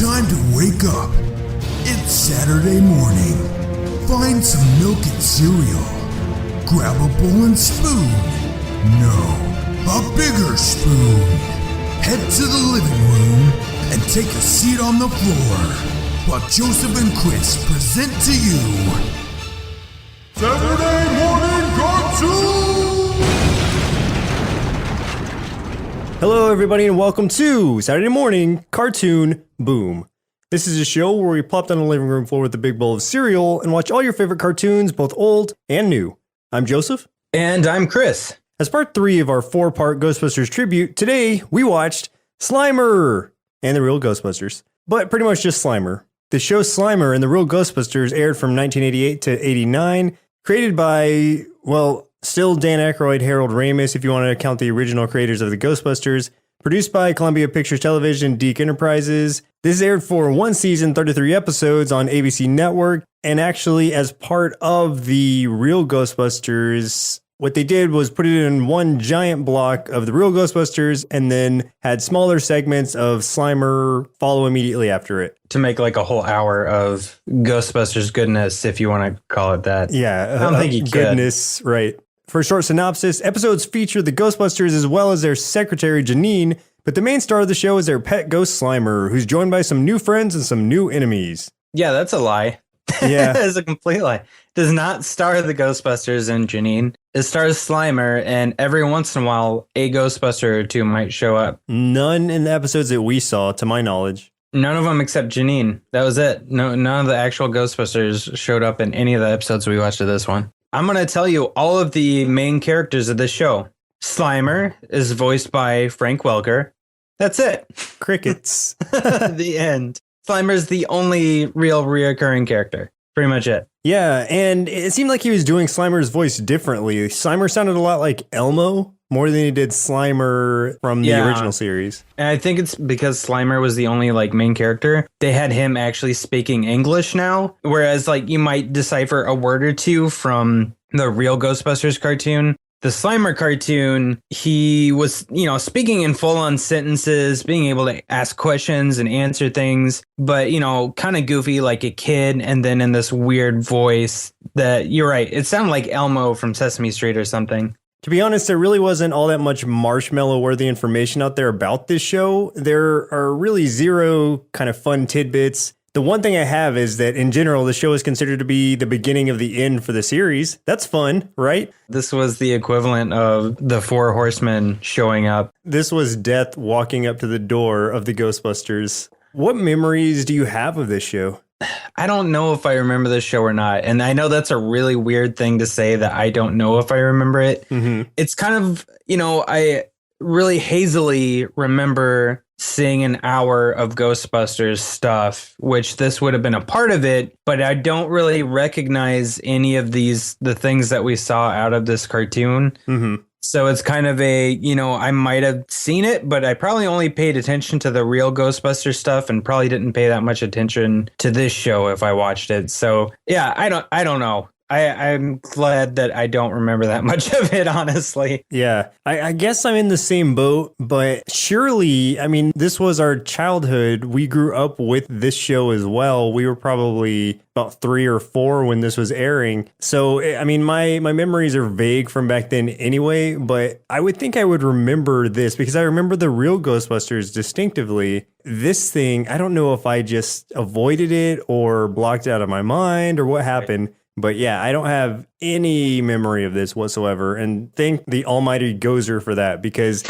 Time to wake up. It's Saturday morning. Find some milk and cereal. Grab a bowl and spoon. No, a bigger spoon. Head to the living room and take a seat on the floor while Joseph and Chris present to you Saturday Morning Cartoon! Hello everybody and welcome to Saturday Morning Cartoon Boom. This is a show where we plop down the living room floor with a big bowl of cereal and watch all your favorite cartoons, both old and new. I'm Joseph. And I'm Chris. As part 3 of our 4-part Ghostbusters tribute, today we watched Slimer and the Real Ghostbusters. But pretty much just Slimer. The show Slimer and the Real Ghostbusters aired from 1988 to 89, created by, well, still Dan Aykroyd, Harold Ramis, if you want to count the original creators of the Ghostbusters. Produced by Columbia Pictures Television, Deke Enterprises. This aired for 1 season, 33 episodes on ABC Network. And actually, as part of the Real Ghostbusters, what they did was put it in one giant block of the Real Ghostbusters and then had smaller segments of Slimer follow immediately after it. To make like a whole hour of Ghostbusters goodness, if you want to call it that. Yeah, I don't think you goodness, could. Right. For a short synopsis, episodes feature the Ghostbusters as well as their secretary, Janine, but the main star of the show is their pet ghost Slimer, who's joined by some new friends and some new enemies. Yeah, that's a lie. Yeah. It's a complete lie. It does not star the Ghostbusters and Janine. It stars Slimer, and every once in a while, a Ghostbuster or two might show up. None in the episodes that we saw, to my knowledge. None of them except Janine. That was it. No, none of the actual Ghostbusters showed up in any of the episodes we watched of this one. I'm going to tell you all of the main characters of this show. Slimer is voiced by Frank Welker. That's it. Crickets. The end. Slimer's the only real reoccurring character. Pretty much it. Yeah, and it seemed like he was doing Slimer's voice differently. Slimer sounded a lot like Elmo, more than he did Slimer from the original series. And I think it's because Slimer was the only like main character. They had him actually speaking English now, whereas like you might decipher a word or two from the Real Ghostbusters cartoon. The Slimer cartoon, he was, speaking in full-on sentences, being able to ask questions and answer things, but, kind of goofy like a kid, and then in this weird voice that, you're right, it sounded like Elmo from Sesame Street or something. To be honest, there really wasn't all that much marshmallow-worthy information out there about this show. There are really zero kind of fun tidbits. The one thing I have is that, in general, the show is considered to be the beginning of the end for the series. That's fun, right? This was the equivalent of the 4 Horsemen showing up. This was Death walking up to the door of the Ghostbusters. What memories do you have of this show? I don't know if I remember this show or not. And I know that's a really weird thing to say, that I don't know if I remember it. Mm-hmm. It's kind of, I really hazily remember seeing an hour of Ghostbusters stuff, which this would have been a part of it, but I don't really recognize any of the things that we saw out of this cartoon. Mm-hmm. So it's kind of I might have seen it, but I probably only paid attention to the Real Ghostbusters stuff and probably didn't pay that much attention to this show if I watched it. So yeah, I don't know. I'm glad that I don't remember that much of it, honestly. Yeah, I guess I'm in the same boat, but surely, this was our childhood. We grew up with this show as well. We were probably about 3 or 4 when this was airing. So, my memories are vague from back then anyway, but I would think I would remember this because I remember the Real Ghostbusters distinctively. This thing, I don't know if I just avoided it or blocked it out of my mind or what happened. But yeah, I don't have any memory of this whatsoever, and thank the almighty Gozer for that, because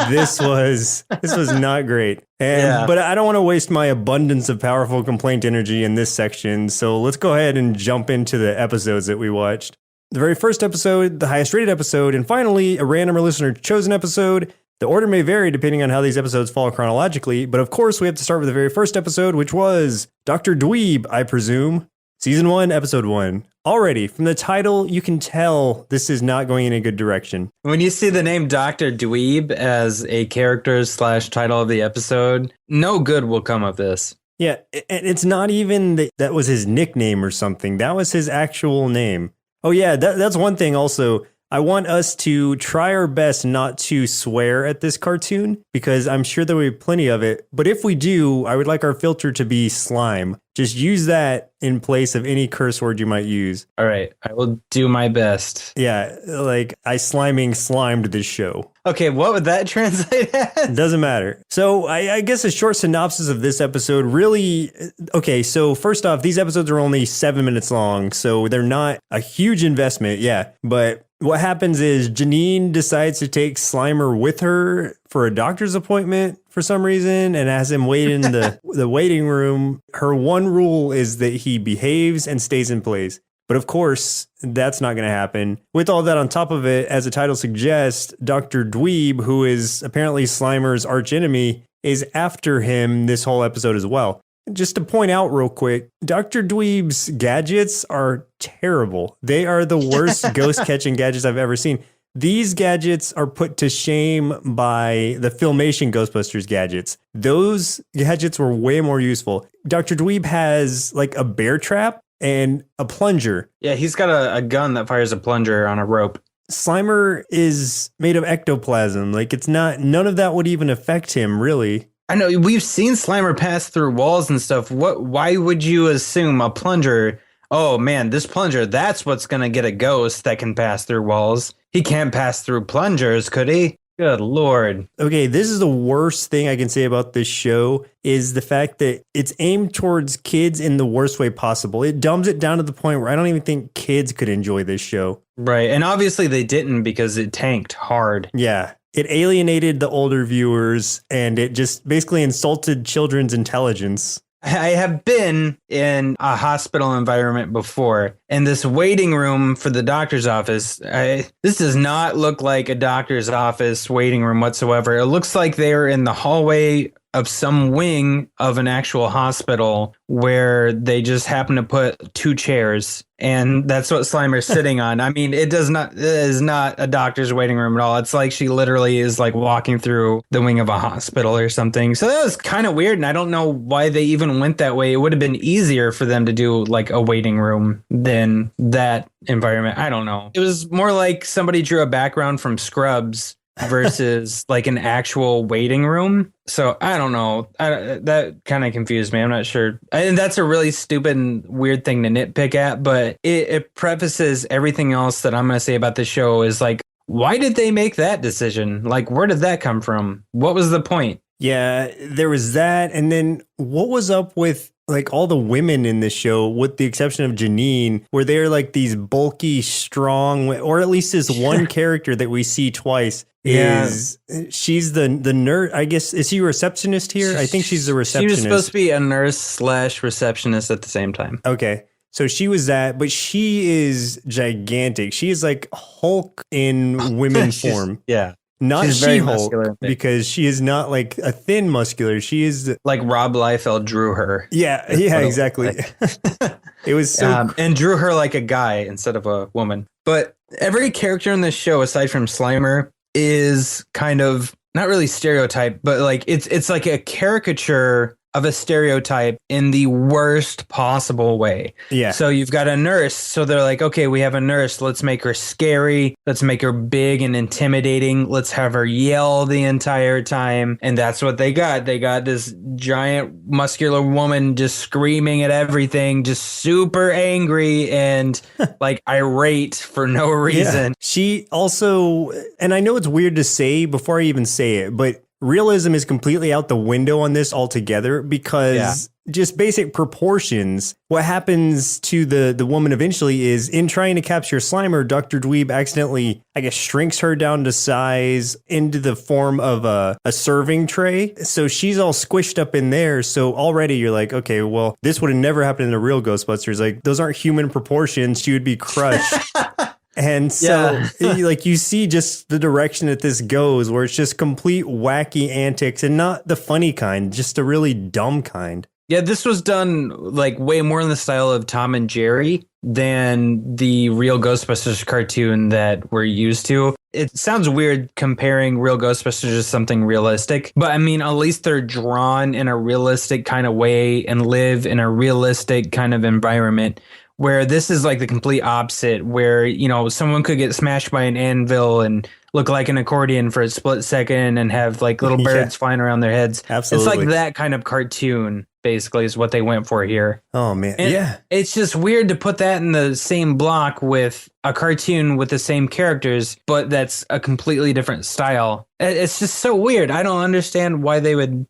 this was not great. But I don't want to waste my abundance of powerful complaint energy in this section, so let's go ahead and jump into the episodes that we watched. The very first episode, the highest rated episode, and finally, a random or listener chosen episode. The order may vary depending on how these episodes fall chronologically, but of course we have to start with the very first episode, which was Dr. Dweeb, I presume. Season 1, Episode 1. Already, from the title, you can tell this is not going in a good direction. When you see the name Dr. Dweeb as a character / title of the episode, no good will come of this. Yeah, and it's not even that was his nickname or something. That was his actual name. Oh yeah, that's one thing also. I want us to try our best not to swear at this cartoon because I'm sure there will be plenty of it. But if we do, I would like our filter to be slime. Just use that in place of any curse word you might use. All right. I will do my best. Yeah, like I slimed this show. Okay, what would that translate as? Doesn't matter. So I guess a short synopsis of this episode really, okay, so first off, these episodes are only 7 minutes long, so they're not a huge investment, yeah. But what happens is Janine decides to take Slimer with her for a doctor's appointment for some reason and has him wait in the waiting room. Her one rule is that he behaves and stays in place. But of course, that's not going to happen. With all that on top of it, as the title suggests, Dr. Dweeb, who is apparently Slimer's archenemy, is after him this whole episode as well. Just to point out real quick, Dr. Dweeb's gadgets are terrible. They are the worst ghost catching gadgets I've ever seen. These gadgets are put to shame by the Filmation Ghostbusters gadgets. Those gadgets were way more useful. Dr. Dweeb has like a bear trap and a plunger. Yeah, he's got a gun that fires a plunger on a rope. Slimer is made of ectoplasm. Like none of that would even affect him, really. I know we've seen Slimer pass through walls and stuff. Why would you assume a plunger? Oh man, this plunger, that's what's going to get a ghost that can pass through walls. He can't pass through plungers, could he? Good Lord. Okay, this is the worst thing I can say about this show is the fact that it's aimed towards kids in the worst way possible. It dumbs it down to the point where I don't even think kids could enjoy this show. Right, and obviously they didn't because it tanked hard. Yeah, it alienated the older viewers and it just basically insulted children's intelligence. I have been in a hospital environment before, and this waiting room for the doctor's office, this does not look like a doctor's office waiting room whatsoever. It looks like they're in the hallway of some wing of an actual hospital where they just happen to put 2 chairs, and that's what Slimer's sitting on. I mean, it is not a doctor's waiting room at all. It's like she literally is like walking through the wing of a hospital or something. So that was kind of weird, and I don't know why they even went that way. It would have been easier for them to do like a waiting room than that environment. I don't know. It was more like somebody drew a background from Scrubs versus like an actual waiting room. So I don't know. That kind of confused me. I'm not sure. And that's a really stupid and weird thing to nitpick at, but it prefaces everything else that I'm going to say about the show is like, why did they make that decision? Like, where did that come from? What was the point? Yeah, there was that. And then what was up with like all the women in this show, with the exception of Janine, where they're like these bulky, strong, or at least this one character that we see twice. She's the nurse, I guess. Is she a receptionist here? I think she's the receptionist. She was supposed to be a nurse / receptionist at the same time. Okay. So she was that, but she is gigantic. She is like Hulk in women form. Yeah. Not She-Hulk, because she is not like a thin muscular. She is like Rob Liefeld drew her. Yeah, exactly. It was so and drew her like a guy instead of a woman. But every character in this show, aside from Slimer, is kind of not really stereotype, but like it's like a caricature of a stereotype in the worst possible way. Yeah. So you've got a nurse. So they're like, okay, we have a nurse. Let's make her scary. Let's make her big and intimidating. Let's have her yell the entire time. And that's what they got. They got this giant muscular woman just screaming at everything, just super angry and like irate for no reason. Yeah. She also, and I know it's weird to say before I even say it, but realism is completely out the window on this altogether because just basic proportions. What happens to the woman eventually is in trying to capture Slimer, Dr. Dweeb accidentally, I guess, shrinks her down to size into the form of a serving tray. So she's all squished up in there. So already you're like, okay, well, this would have never happened in the real Ghostbusters. Like, those aren't human proportions. She would be crushed. And so, like, you see just the direction that this goes, where it's just complete wacky antics and not the funny kind, just a really dumb kind. Yeah, this was done like way more in the style of Tom and Jerry than the Real Ghostbusters cartoon that we're used to. It sounds weird comparing Real Ghostbusters to something realistic, but I mean, at least they're drawn in a realistic kind of way and live in a realistic kind of environment. where this is like the complete opposite, where, you know, someone could get smashed by an anvil and look like an accordion for a split second and have like little birds flying around their heads. Absolutely. It's like that kind of cartoon, basically, is what they went for here. Oh, man. And yeah. it's just weird to put that in the same block with a cartoon with the same characters, but that's a completely different style. It's just so weird. I don't understand why they would...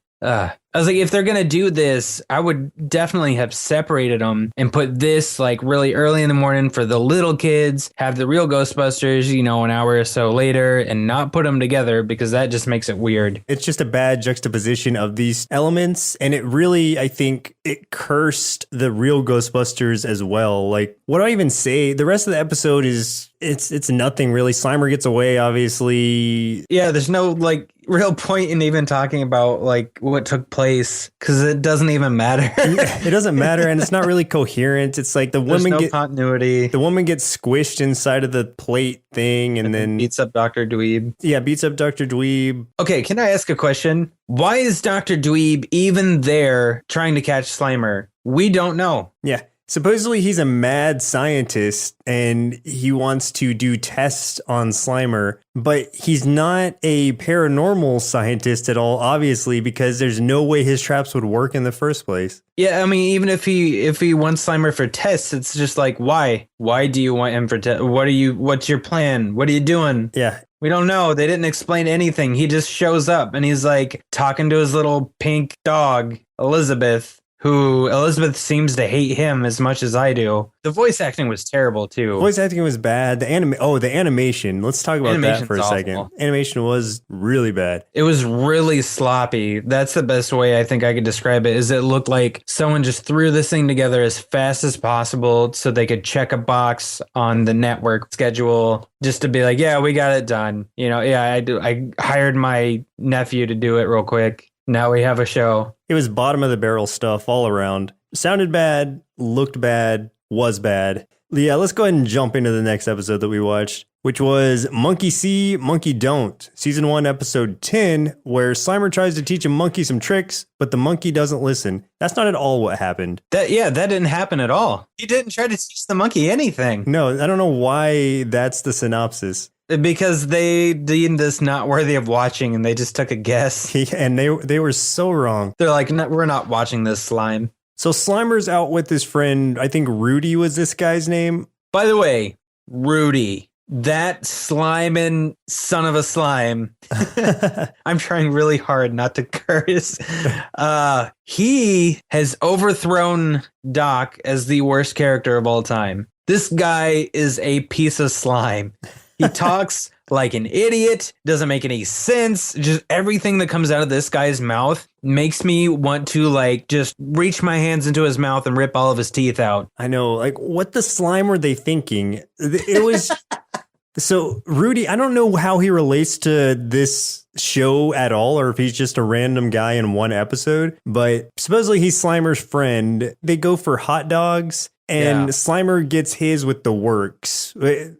I was like, if they're going to do this, I would definitely have separated them and put this like really early in the morning for the little kids, have the real Ghostbusters, you know, an hour or so later, and not put them together, because that just makes it weird. It's just a bad juxtaposition of these elements. And it really, I think it cursed the real Ghostbusters as well. Like, what do I even say? The rest of the episode is, it's nothing really. Slimer gets away, obviously. Yeah, there's no like real point in even talking about like what took place, because it doesn't even matter. It doesn't matter, and it's not really coherent. It's like the woman There's no continuity. The woman gets squished inside of the plate thing, and then beats up Dr. Dweeb. Yeah, beats up Dr. Dweeb. Okay, can I ask a question? Why is Dr. Dweeb even there trying to catch Slimer? We don't know. Yeah. Supposedly he's a mad scientist and he wants to do tests on Slimer, but he's not a paranormal scientist at all, obviously, because there's no way his traps would work in the first place. Yeah, I mean, even if he wants Slimer for tests, it's just like, why? Why do you want him for tests? What's your plan? What are you doing? Yeah. We don't know. They didn't explain anything. He just shows up and he's like talking to his little pink dog, Elizabeth. Elizabeth seems to hate him as much as I do. The voice acting was terrible too. Voice acting was bad. The animation. Let's talk about that for a second. Animation was really bad. It was really sloppy. That's the best way I think I could describe it. Is it looked like someone just threw this thing together as fast as possible so they could check a box on the network schedule just to be like, yeah, we got it done. You know, yeah, I hired my nephew to do it real quick. Now we have a show. It was bottom of the barrel stuff all around. Sounded bad, looked bad, was bad. Yeah, let's go ahead and jump into the next episode that we watched, which was Monkey See, Monkey Don't. Season 1, episode 10, where Slimer tries to teach a monkey some tricks, but the monkey doesn't listen. That's not at all what happened. That didn't happen at all. He didn't try to teach the monkey anything. No, I don't know why that's the synopsis. Because they deemed this not worthy of watching, and they just took a guess. And they were so wrong. They're like, no, we're not watching this slime. So Slimer's out with his friend. I think Rudy was this guy's name. By the way, Rudy, that sliming son of a slime. I'm trying really hard not to curse. He has overthrown Doc as the worst character of all time. This guy is a piece of slime. He talks like an idiot, doesn't make any sense. Just everything that comes out of this guy's mouth makes me want to like just reach my hands into his mouth and rip all of his teeth out. I know, like what the slime were they thinking? It was so Rudy, I don't know how he relates to this show at all, or if he's just a random guy in one episode, but supposedly he's Slimer's friend. They go for hot dogs. And Slimer gets his with the works.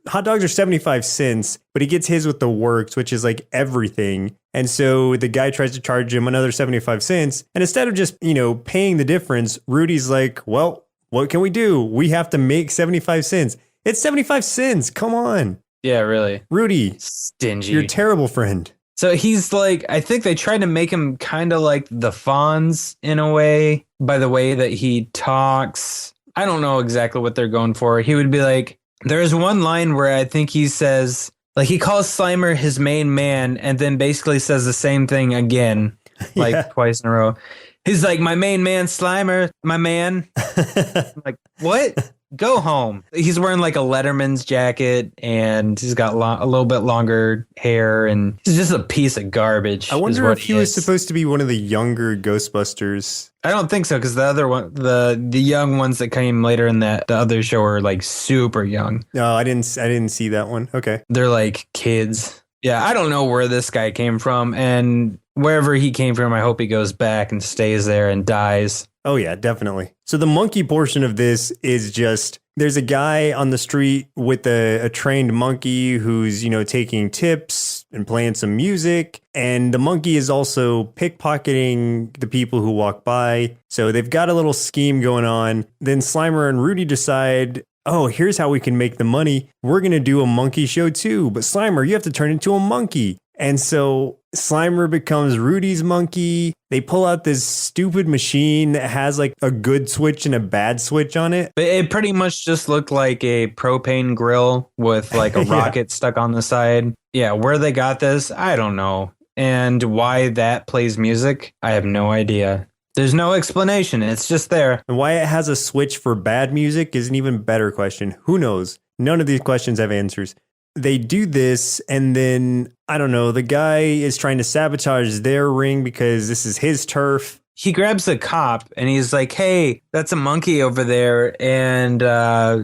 Hot dogs are 75 cents, but he gets his with the works, which is like everything. And so the guy tries to charge him another 75 cents. And instead of just, paying the difference, Rudy's like, well, what can we do? We have to make 75 cents. It's 75 cents. Come on. Yeah, really. Rudy. Stingy. You're a terrible friend. So he's like, I think they tried to make him kind of like the Fonz in a way, by the way that he talks. I don't know exactly what they're going for. He would be like, there's one line where I think he says, like he calls Slimer his main man and then basically says the same thing again, like twice in a row. He's like, my main man, Slimer, my man. I'm like, what? Go home. He's wearing like a Letterman's jacket and he's got a little bit longer hair and he's just a piece of garbage. I wonder if he was supposed to be one of the younger Ghostbusters. I don't think so, because the other one, the young ones that came later in the other show are like super young. No, I didn't see that one. Okay. They're like kids. Yeah, I don't know where this guy came from, and wherever he came from, I hope he goes back and stays there and dies. Oh, yeah, definitely. So the monkey portion of this is just, there's a guy on the street with a trained monkey who's, taking tips, and playing some music. And the monkey is also pickpocketing the people who walk by. So they've got a little scheme going on. Then Slimer and Rudy decide, oh, here's how we can make the money. We're going to do a monkey show too. But Slimer, you have to turn into a monkey. And so Slimer becomes Rudy's monkey. They pull out this stupid machine that has like a good switch and a bad switch on it. But it pretty much just looked like a propane grill with like a rocket stuck on the side. Yeah, where they got this, I don't know. And why that plays music, I have no idea. There's no explanation. It's just there. And why it has a switch for bad music is an even better question. Who knows? None of these questions have answers. They do this, and then, I don't know, the guy is trying to sabotage their ring because this is his turf. He grabs the cop, and he's like, hey, that's a monkey over there, and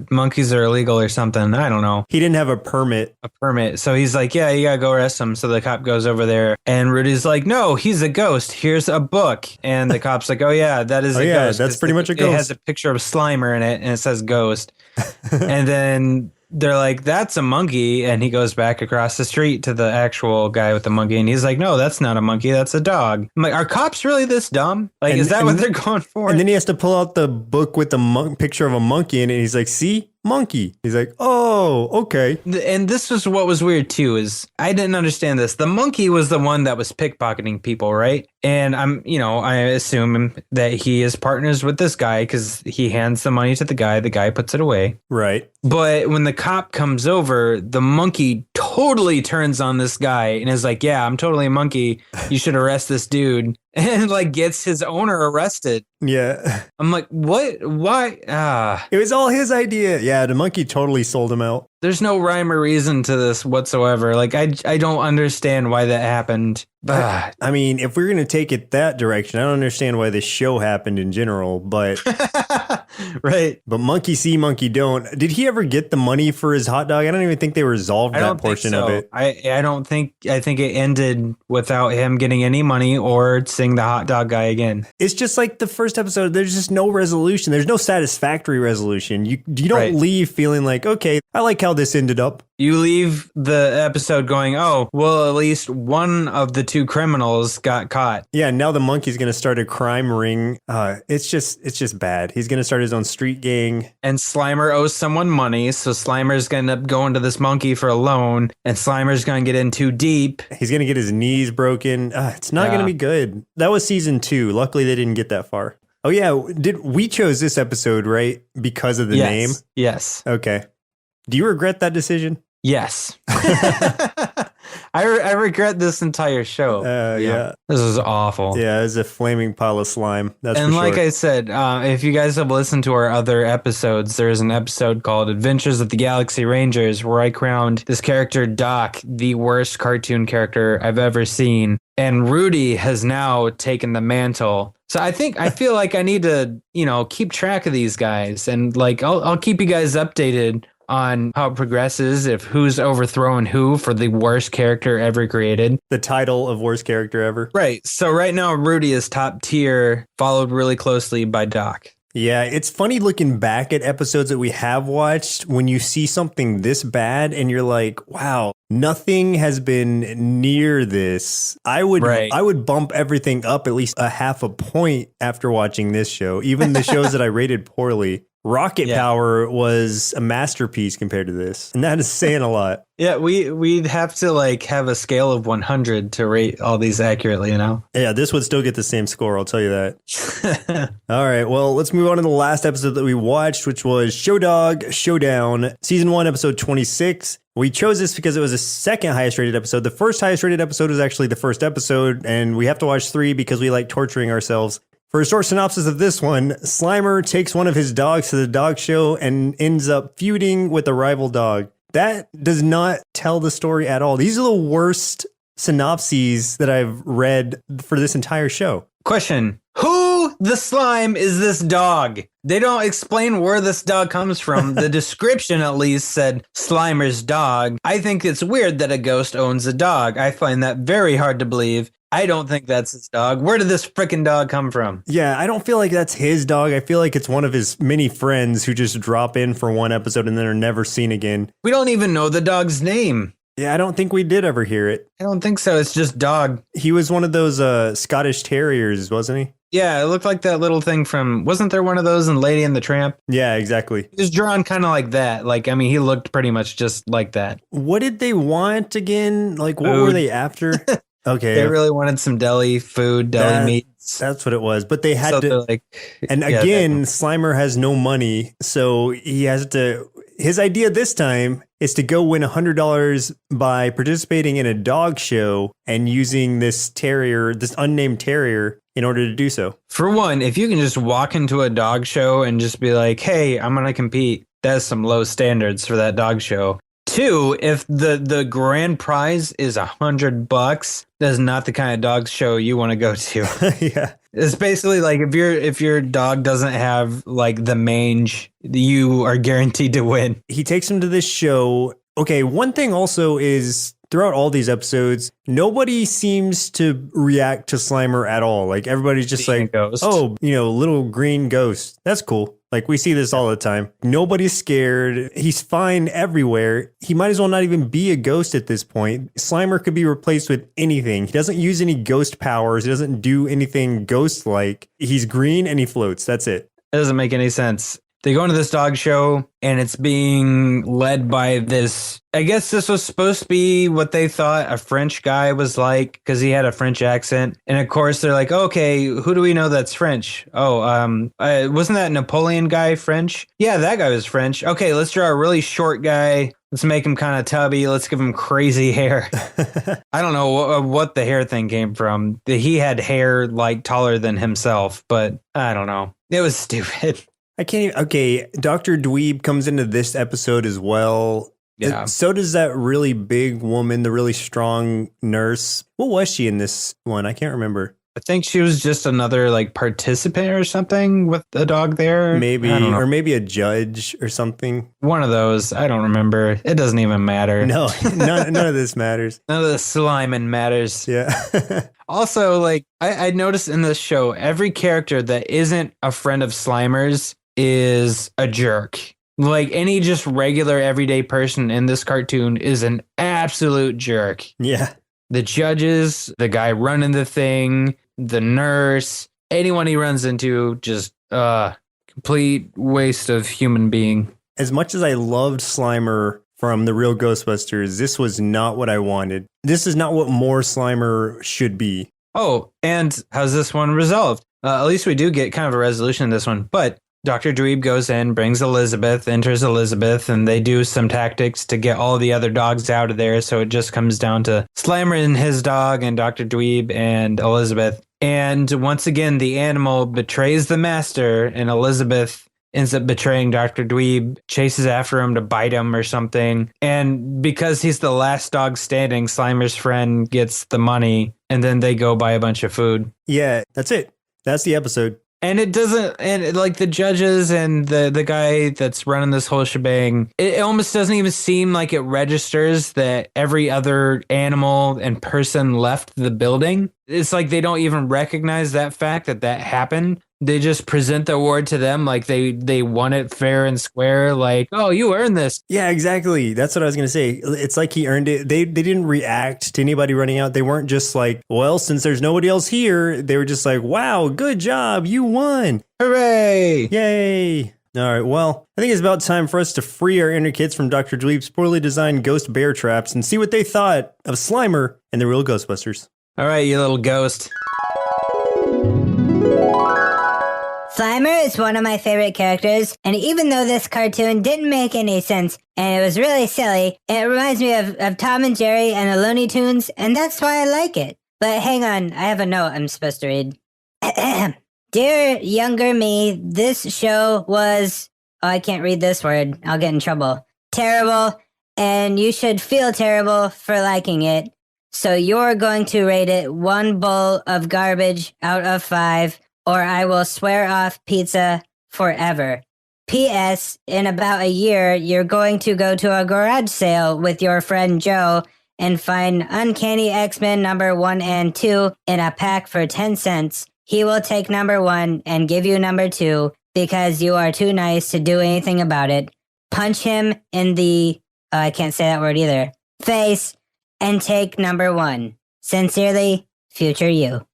monkeys are illegal or something. I don't know. He didn't have a permit. So he's like, yeah, you gotta go arrest him. So the cop goes over there, and Rudy's like, no, he's a ghost. Here's a book. And the cop's like, oh, yeah, that is a ghost. That's pretty much a ghost. It has a picture of Slimer in it, and it says ghost. And then they're like, that's a monkey. And he goes back across the street to the actual guy with the monkey. And he's like, no, that's not a monkey. That's a dog. I'm like, are cops really this dumb? Like, is that what they're going for? And then he has to pull out the book with the picture of a monkey in it. And he's like, see? Monkey. He's like, oh, okay. And this was what was weird too, is I didn't understand this. The monkey was the one that was pickpocketing people, right? And I assume that he is partners with this guy because he hands the money to the guy puts it away. Right. But when the cop comes over, the monkey totally turns on this guy and is like, yeah, I'm totally a monkey. You should arrest this dude. And like gets his owner arrested. Yeah. I'm like, what? Why? It was all his idea. Yeah, the monkey totally sold him out. There's no rhyme or reason to this whatsoever. Like, I don't understand why that happened. I mean, if we're going to take it that direction, I don't understand why this show happened in general, but... Right. But monkey see, monkey don't. Did he ever get the money for his hot dog? I don't even think they resolved that portion of it. I think it ended without him getting any money or seeing the hot dog guy again. It's just like the first episode. There's just no resolution. There's no satisfactory resolution. You don't leave feeling like, okay, I like how this ended up. You leave the episode going, oh, well, at least one of the two criminals got caught. Yeah, now the monkey's going to start a crime ring. It's just bad. He's going to start his own street gang. And Slimer owes someone money, so Slimer's going to end up going to this monkey for a loan, and Slimer's going to get in too deep. He's going to get his knees broken. It's not going to be good. That was season 2. Luckily, they didn't get that far. Oh, yeah. We chose this episode, right? Because of the name? Yes. Okay. Do you regret that decision? Yes. I regret this entire show. Yeah. This is awful. Yeah, it's a flaming pile of slime. That's and for like sure. I said, if you guys have listened to our other episodes, there's an episode called Adventures of the Galaxy Rangers where I crowned this character Doc the worst cartoon character I've ever seen. And Rudy has now taken the mantle. So I feel like I need to, keep track of these guys, and like I'll keep you guys updated on how it progresses, if who's overthrown who for the worst character ever created. The title of worst character ever. Right. So right now, Rudy is top tier, followed really closely by Doc. Yeah, it's funny looking back at episodes that we have watched when you see something this bad and you're like, wow, nothing has been near this. I would bump everything up at least a half a point after watching this show, even the shows that I rated poorly. Rocket Power was a masterpiece compared to this, and that is saying a lot. Yeah, we'd have to have a scale of 100 to rate all these accurately, Yeah, this would still get the same score, I'll tell you that. All right, well, let's move on to the last episode that we watched, which was Showdown, Season 1, Episode 26. We chose this because it was the second highest rated episode. The first highest rated episode was actually the first episode, and we have to watch 3 because we like torturing ourselves. For a short synopsis of this one, Slimer takes one of his dogs to the dog show and ends up feuding with a rival dog. That does not tell the story at all. These are the worst synopses that I've read for this entire show. Question. Who the slime is this dog? They don't explain where this dog comes from. The description at least said Slimer's dog. I think it's weird that a ghost owns a dog. I find that very hard to believe. I don't think that's his dog. Where did this freaking dog come from? Yeah, I don't feel like that's his dog. I feel like it's one of his many friends who just drop in for one episode and then are never seen again. We don't even know the dog's name. Yeah, I don't think we did ever hear it. I don't think so. It's just dog. He was one of those Scottish Terriers, wasn't he? Yeah, it looked like that little thing from, wasn't there one of those in Lady and the Tramp? Yeah, exactly. He was drawn kind of like that. Like, I mean, he looked pretty much just like that. What did they want again? Like, what Food. were they after? Okay. They really wanted some deli food, deli meats. That's what it was. But they had So to. they're like, And yeah, again, Slimer has no money. So he has to. His idea this time is to go win $100 by participating in a dog show and using this terrier, this unnamed terrier, in order to do so. For one, if you can just walk into a dog show and just be like, hey, I'm going to compete, that's some low standards for that dog show. Two, if the grand prize is $100, that's not the kind of dog show you want to go to. Yeah. It's basically like if your dog doesn't have like the mange, you are guaranteed to win. He takes him to this show. Okay, one thing also is throughout all these episodes, nobody seems to react to Slimer at all. Like everybody's just Being like, a ghost. oh, little green ghost. That's cool. Like we see this all the time. Nobody's scared. He's fine everywhere. He might as well not even be a ghost at this point. Slimer could be replaced with anything. He doesn't use any ghost powers. He doesn't do anything ghost-like. He's green and he floats. That's it. It doesn't make any sense. They go into this dog show and it's being led by this, I guess this was supposed to be what they thought a French guy was like because he had a French accent. And of course they're like, okay, who do we know that's French? Oh, wasn't that Napoleon guy French? Yeah, that guy was French. Okay, let's draw a really short guy. Let's make him kind of tubby. Let's give him crazy hair. I don't know what the hair thing came from. He had hair like taller than himself, but I don't know. It was stupid. I can't even. Okay, Dr. Dweeb comes into this episode as well. Yeah. So does that really big woman, the really strong nurse. What was she in this one? I can't remember. I think she was just another like participant or something with a dog there. Maybe, I don't know. or maybe a judge or something. One of those. I don't remember. It doesn't even matter. No, none of this matters. None of the sliming matters. Yeah. Also, like I noticed in this show, every character that isn't a friend of Slimer's is a jerk. Like any just regular everyday person in this cartoon is an absolute jerk. Yeah. The judges, the guy running the thing, the nurse, anyone he runs into, just complete waste of human being. As much as I loved Slimer from the Real Ghostbusters, this was not what I wanted. This is not what more Slimer should be. Oh, and how's this one resolved? At least we do get kind of a resolution in this one, but Dr. Dweeb goes in, brings Elizabeth, enters Elizabeth, and they do some tactics to get all the other dogs out of there. So it just comes down to Slimer and his dog and Dr. Dweeb and Elizabeth. And once again, the animal betrays the master and Elizabeth ends up betraying Dr. Dweeb, chases after him to bite him or something. And because he's the last dog standing, Slimer's friend gets the money and then they go buy a bunch of food. Yeah, that's it. That's the episode. And it doesn't, and like the judges and the guy that's running this whole shebang, it almost doesn't even seem like it registers that every other animal and person left the building. It's like they don't even recognize that fact that happened. They just present the award to them like they won it fair and square. Like, oh, you earned this. Yeah, exactly. That's what I was going to say. It's like he earned it. They didn't react to anybody running out. They weren't just like, well, since there's nobody else here, they were just like, wow, good job. You won. Hooray. Yay. All right, well, I think it's about time for us to free our inner kids from Dr. Dweeb's poorly designed ghost bear traps and see what they thought of Slimer and the Real Ghostbusters. All right, you little ghost. Slimer is one of my favorite characters, and even though this cartoon didn't make any sense and it was really silly, it reminds me of Tom and Jerry and the Looney Tunes, and that's why I like it. But hang on, I have a note I'm supposed to read. Dear younger me, this show was... Oh, I can't read this word. I'll get in trouble. Terrible, and you should feel terrible for liking it. So you're going to rate it 1 bowl of garbage out of 5, or I will swear off pizza forever. P.S. In about a year, you're going to go to a garage sale with your friend Joe and find Uncanny X-Men number 1 and 2 in a pack for 10 cents. He will take number 1 and give you number 2 because you are too nice to do anything about it. Punch him in the... I can't say that word either. face, and take number 1. Sincerely, future you.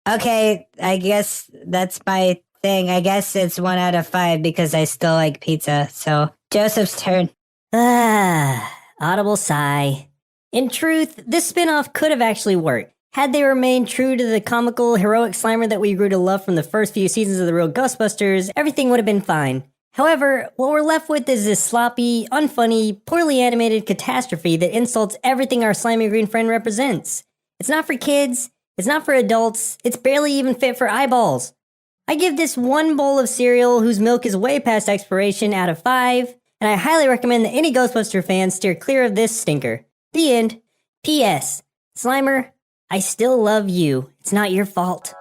Okay, I guess that's my thing. I guess it's 1 out of 5 because I still like pizza. So, Joseph's turn. Audible sigh. In truth, this spin-off could have actually worked. Had they remained true to the comical, heroic Slimer that we grew to love from the first few seasons of The Real Ghostbusters, everything would have been fine. However, what we're left with is this sloppy, unfunny, poorly animated catastrophe that insults everything our slimy green friend represents. It's not for kids, it's not for adults, it's barely even fit for eyeballs. I give this 1 bowl of cereal whose milk is way past expiration out of 5, and I highly recommend that any Ghostbuster fans steer clear of this stinker. The end. P.S. Slimer, I still love you. It's not your fault.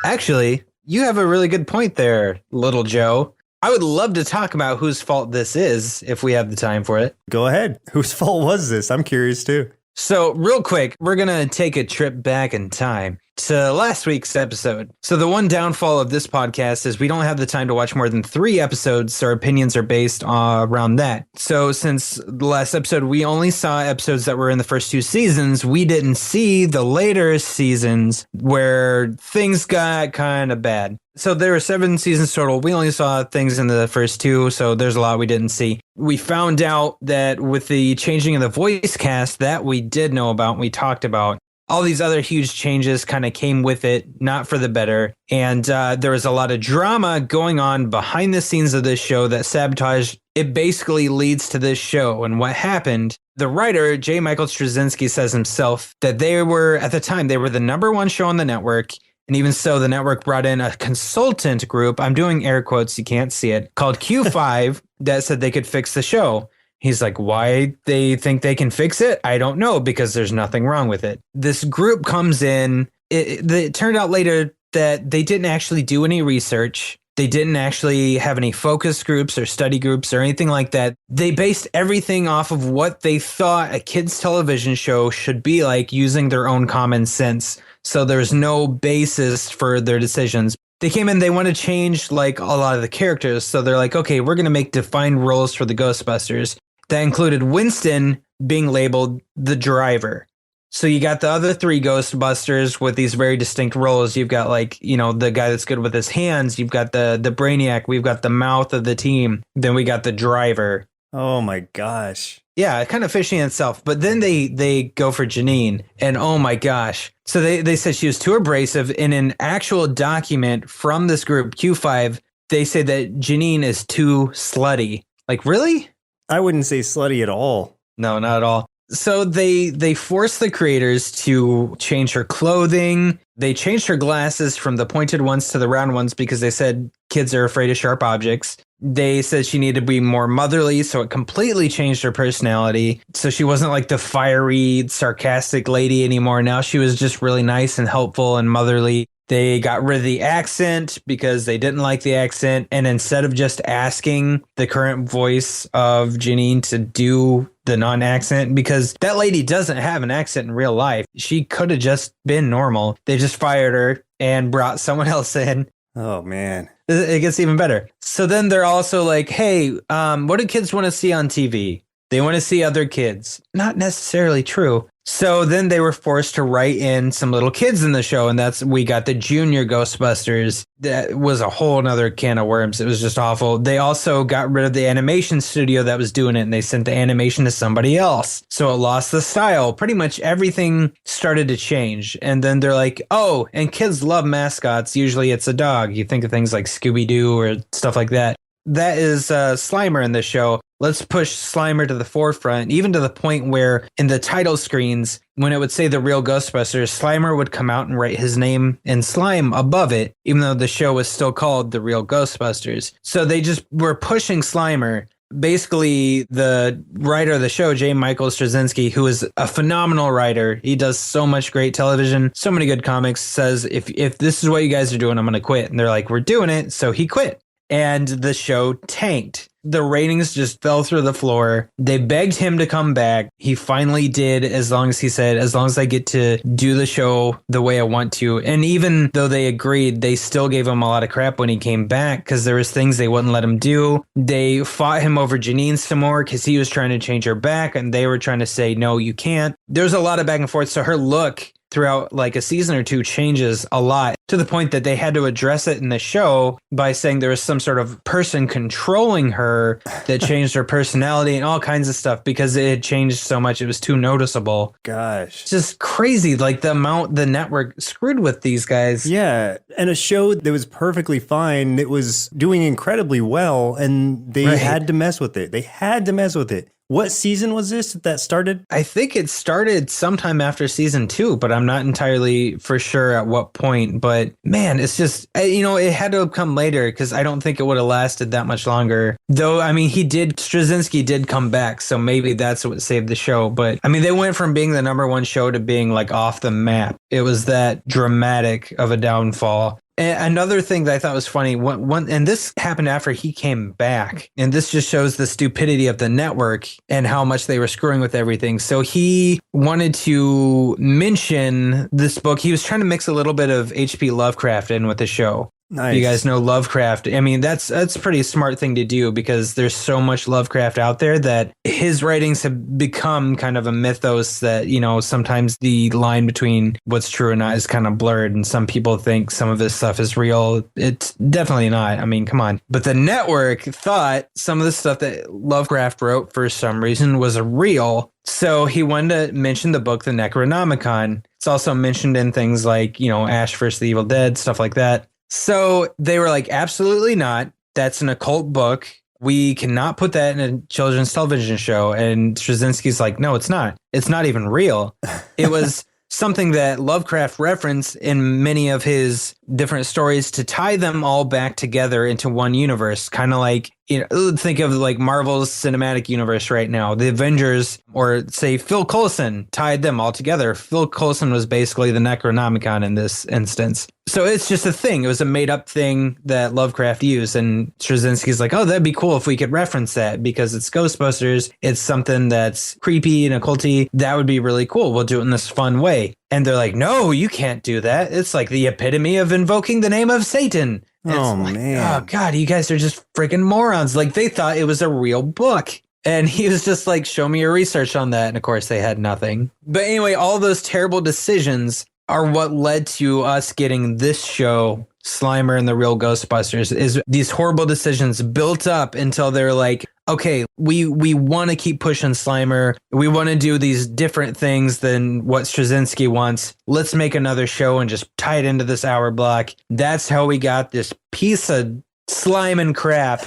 Actually, you have a really good point there, little Joe. I would love to talk about whose fault this is if we have the time for it. Go ahead. Whose fault was this? I'm curious too. So real quick, we're going to take a trip back in time to last week's episode. So the one downfall of this podcast is we don't have the time to watch more than 3 episodes, so our opinions are based around that. So since the last episode, we only saw episodes that were in the first 2 seasons. We didn't see the later seasons where things got kind of bad. So there were 7 seasons total. We only saw things in the first 2, so there's a lot we didn't see. We found out that with the changing of the voice cast that we did know about, we talked about, all these other huge changes kind of came with it, not for the better. And there was a lot of drama going on behind the scenes of this show that sabotaged. It basically leads to this show. And what happened, the writer, J. Michael Straczynski, says himself that they were, at the time, they were the #1 show on the network. And even so, the network brought in a consultant group, I'm doing air quotes, you can't see it, called Q5 that said they could fix the show. He's like, why they think they can fix it? I don't know, because there's nothing wrong with it. This group comes in. It turned out later that they didn't actually do any research. They didn't actually have any focus groups or study groups or anything like that. They based everything off of what they thought a kids' television show should be like, using their own common sense. So there's no basis for their decisions. They came in, they want to change like a lot of the characters. So they're like, okay, we're going to make defined roles for the Ghostbusters. That included Winston being labeled the driver. So you got the other 3 Ghostbusters with these very distinct roles. You've got like, you know, the guy that's good with his hands. You've got the brainiac. We've got the mouth of the team. Then we got the driver. Oh my gosh. Yeah, kind of fishy in itself. But then they go for Janine, and oh my gosh. So they said she was too abrasive. In an actual document from this group, Q5, they say that Janine is too slutty. Like, really? I wouldn't say slutty at all. No, not at all. So they forced the creators to change her clothing. They changed her glasses from the pointed ones to the round ones because they said kids are afraid of sharp objects. They said she needed to be more motherly, so it completely changed her personality. So she wasn't like the fiery, sarcastic lady anymore. Now she was just really nice and helpful and motherly. They got rid of the accent because they didn't like the accent. And instead of just asking the current voice of Janine to do the non-accent, because that lady doesn't have an accent in real life, she could have just been normal. They just fired her and brought someone else in. Oh, man. It gets even better. So then they're also like, hey, what do kids want to see on TV? They want to see other kids. Not necessarily true. So then they were forced to write in some little kids in the show, and we got the Junior Ghostbusters. That was a whole nother can of worms. It was just awful. They also got rid of the animation studio that was doing it, and they sent the animation to somebody else. So it lost the style. Pretty much everything started to change. And then they're like, oh, and kids love mascots. Usually it's a dog. You think of things like Scooby-Doo or stuff like that. That is Slimer in the show. Let's push Slimer to the forefront, even to the point where in the title screens, when it would say The Real Ghostbusters, Slimer would come out and write his name in slime above it, even though the show was still called The Real Ghostbusters. So they just were pushing Slimer. Basically, the writer of the show, J. Michael Straczynski, who is a phenomenal writer, he does so much great television, so many good comics, says, if this is what you guys are doing, I'm going to quit. And they're like, we're doing it. So he quit. And the show tanked. The ratings just fell through the floor. They begged him to come back. He finally did, as long as he said, as long as I get to do the show the way I want to. And even though they agreed, they still gave him a lot of crap when he came back because there was things they wouldn't let him do. They fought him over Janine some more because he was trying to change her back and they were trying to say, no, you can't. There's a lot of back and forth. So her look throughout like a season or two changes a lot to the point that they had to address it in the show by saying there was some sort of person controlling her that changed her personality and all kinds of stuff because it had changed so much. It was too noticeable. Gosh. It's just crazy. Like the amount the network screwed with these guys. Yeah. And a show that was perfectly fine, that was doing incredibly well, and they had to mess with it. They had to mess with it. What season was this that started? I think it started sometime after season 2, but I'm not entirely for sure at what point. But man, it's just, you know, it had to have come later because I don't think it would have lasted that much longer. Though, I mean, Straczynski did come back, so maybe that's what saved the show. But I mean, they went from being the #1 show to being like off the map. It was that dramatic of a downfall. Another thing that I thought was funny, and this happened after he came back, and this just shows the stupidity of the network and how much they were screwing with everything. So he wanted to mention this book. He was trying to mix a little bit of H.P. Lovecraft in with the show. Nice. You guys know Lovecraft. I mean, that's a pretty smart thing to do because there's so much Lovecraft out there that his writings have become kind of a mythos that, you know, sometimes the line between what's true and not is kind of blurred. And some people think some of this stuff is real. It's definitely not. I mean, come on. But the network thought some of the stuff that Lovecraft wrote for some reason was real. So he wanted to mention the book, The Necronomicon. It's also mentioned in things like, you know, Ash vs. the Evil Dead, stuff like that. So they were like, absolutely not. That's an occult book. We cannot put that in a children's television show. And Straczynski's like, no, it's not. It's not even real. It was something that Lovecraft referenced in many of his different stories to tie them all back together into one universe. Kind of like, you know, think of like Marvel's cinematic universe right now. The Avengers, or say Phil Coulson, tied them all together. Phil Coulson was basically the Necronomicon in this instance. So it's just a thing. It was a made up thing that Lovecraft used. And Straczynski's like, oh, that'd be cool if we could reference that because it's Ghostbusters. It's something that's creepy and occulty. That would be really cool. We'll do it in this fun way. And they're like, no, you can't do that. It's like the epitome of invoking the name of Satan. And oh, like, man. Oh, God, you guys are just freaking morons. Like they thought it was a real book. And he was just like, show me your research on that. And of course, they had nothing. But anyway, all those terrible decisions are what led to us getting this show, Slimer and the Real Ghostbusters, is these horrible decisions built up until they're like, okay, we want to keep pushing Slimer. We want to do these different things than what Straczynski wants. Let's make another show and just tie it into this hour block. That's how we got this piece of slime and crap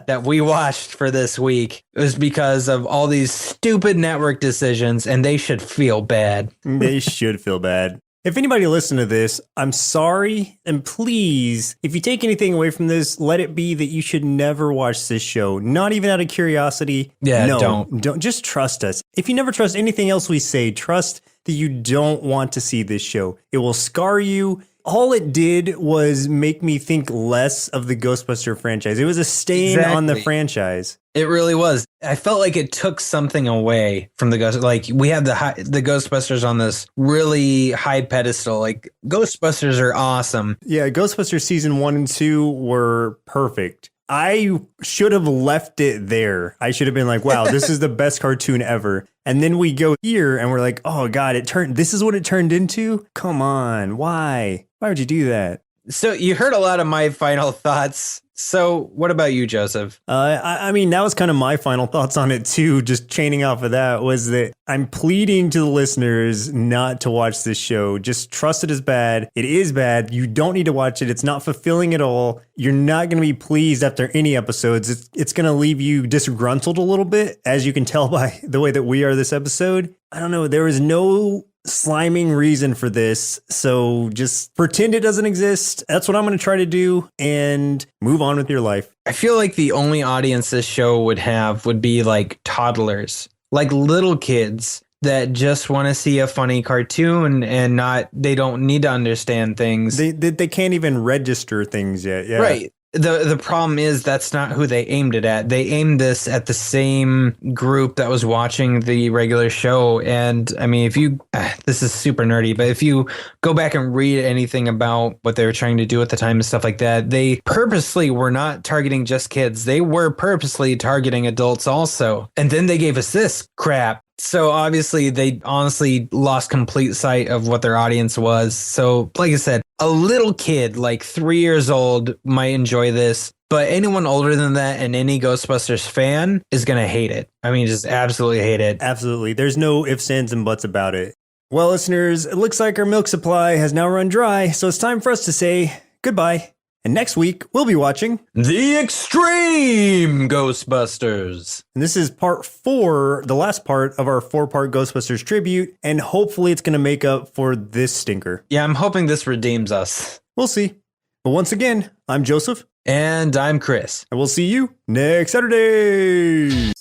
that we watched for this week. It was because of all these stupid network decisions, and they should feel bad. They should feel bad. If anybody listened to this, I'm sorry. And please, if you take anything away from this, let it be that you should never watch this show. Not even out of curiosity. Yeah, no, don't. Just trust us. If you never trust anything else we say, trust that you don't want to see this show. It will scar you. All it did was make me think less of the Ghostbuster franchise. It was a stain on the franchise. It really was. I felt like it took something away from the Ghost. Like we have the Ghostbusters on this really high pedestal. Like Ghostbusters are awesome. Yeah, Ghostbusters season 1 and 2 were perfect. I should have left it there. I should have been like, wow, this is the best cartoon ever. And then we go here and we're like, oh God, this is what it turned into? Come on, why? Why would you do that? So you heard a lot of my final thoughts. So what about you, Joseph? I mean, that was kind of my final thoughts on it too. Just chaining off of that was that I'm pleading to the listeners not to watch this show. Just trust it is bad. It is bad. You don't need to watch it. It's not fulfilling at all. You're not going to be pleased after any episodes. It's going to leave you disgruntled a little bit, as you can tell by the way that we are this episode. I don't know. There is no sliming reason for this, so just pretend it doesn't exist. That's what I'm going to try to do and move on with your life. I feel like the only audience this show would have would be like toddlers, like little kids that just want to see a funny cartoon and they don't need to understand things. They can't even register things yet. Yeah. Right. the problem is that's not who they aimed it at. They aimed this at the same group that was watching the regular show. And I mean, if you, this is super nerdy, but if you go back and read anything about what they were trying to do at the time and stuff like that, they purposely were not targeting just kids. They were purposely targeting adults also. And then they gave us this crap. So obviously they honestly lost complete sight of what their audience was. So like I said, a little kid like 3 years old might enjoy this, but anyone older than that and any Ghostbusters fan is going to hate it. I mean, just absolutely hate it. Absolutely. There's no ifs, ands, and buts about it. Well, listeners, it looks like our milk supply has now run dry, so it's time for us to say goodbye. And next week, we'll be watching The Extreme Ghostbusters. And this is part 4, the last part of our 4-part Ghostbusters tribute, and hopefully it's going to make up for this stinker. Yeah, I'm hoping this redeems us. We'll see. But once again, I'm Joseph. And I'm Chris. And we'll see you next Saturday.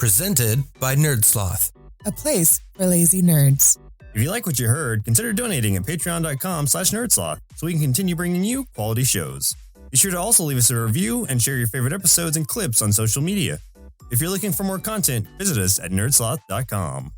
Presented by Nerdsloth. A place for lazy nerds. If you like what you heard, consider donating at patreon.com/nerdsloth so we can continue bringing you quality shows. Be sure to also leave us a review and share your favorite episodes and clips on social media. If you're looking for more content, visit us at nerdsloth.com.